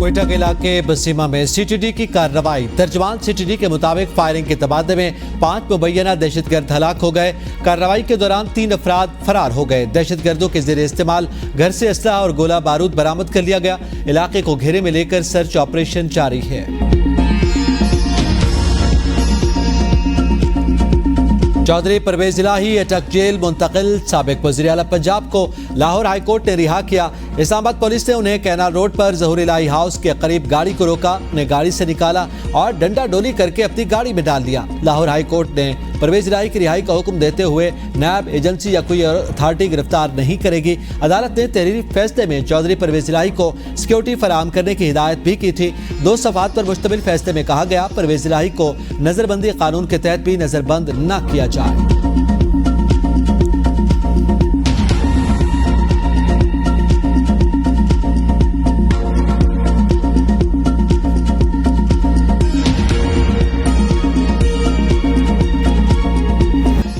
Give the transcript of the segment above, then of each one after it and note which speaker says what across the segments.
Speaker 1: क्वेटा के इलाके बसीमा में सीटीडी की कार्रवाई। तर्जमान सीटीडी के मुताबिक फायरिंग के तबादले में 5 मुबैना दहशतगर्द हलाक हो गए। कार्रवाई के दौरान 3 अफराद फरार हो गए। दहशतगर्दों के जेर इस्तेमाल घर से असलहा और गोला बारूद बरामद कर लिया गया। इलाके को घेरे में लेकर सर्च ऑपरेशन जारी है। चौधरी परवेज इलाही अटक जेल मुंतकिल। साबिक वज़ीर आला पंजाब को लाहौर हाई कोर्ट ने रिहा किया। इस्लामाबाद पुलिस ने उन्हें कैनाल रोड पर ज़हूर इलाही हाउस के करीब गाड़ी को रोका, उन्हें गाड़ी से निकाला और डंडा डोली करके अपनी गाड़ी में डाल दिया। लाहौर हाई कोर्ट ने परवेज इलाही की रिहाई का हुक्म देते हुए नैब एजेंसी या कोई अथॉरिटी गिरफ्तार नहीं करेगी। अदालत ने तहरीरी फैसले में चौधरी परवेज इलाही को सिक्योरिटी फराहम करने की हिदायत भी की थी। 2 सफ़ात पर मुश्तमिल फैसले में कहा गया परवेज इलाही को नजरबंदी कानून के तहत भी नजरबंद न किया जाए।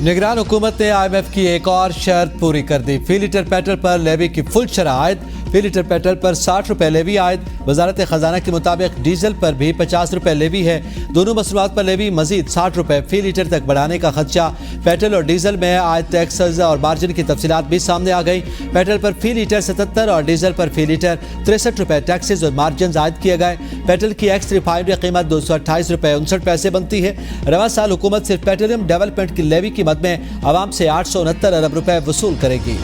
Speaker 1: निगरान हुकूमत ने IMF की एक और शर्त पूरी कर दी। फी लीटर पेट्रोल पर लेवी की फुल शरह आयद। फी लीटर पेट्रोल पर 60 रुपए लेवी आयद। वजारत खजाना के मुताबिक डीजल पर भी 50 रुपए लेवी है। दोनों मसरूआत पर लेवी मजीद 60 रुपए फी लीटर तक बढ़ाने का खदशा। पेट्रोल और डीजल में आयद टैक्सेस और मार्जिन की तफसीलात भी सामने आ गई। पेट्रोल पर फी लीटर 77 और डीजल पर फी लीटर 63 रुपए टैक्सेस और मार्जिन आयद किए गए। पेट्रोल की एक्स रिफाइनरी कीमत 228 रुपए 59 पैसे बनती है। रवा साल हुकूमत सिर्फ पेट्रोलियम डेवलपमेंट की लेवी की मद में आवाम से 869 अरब रुपए वसूल करेगी।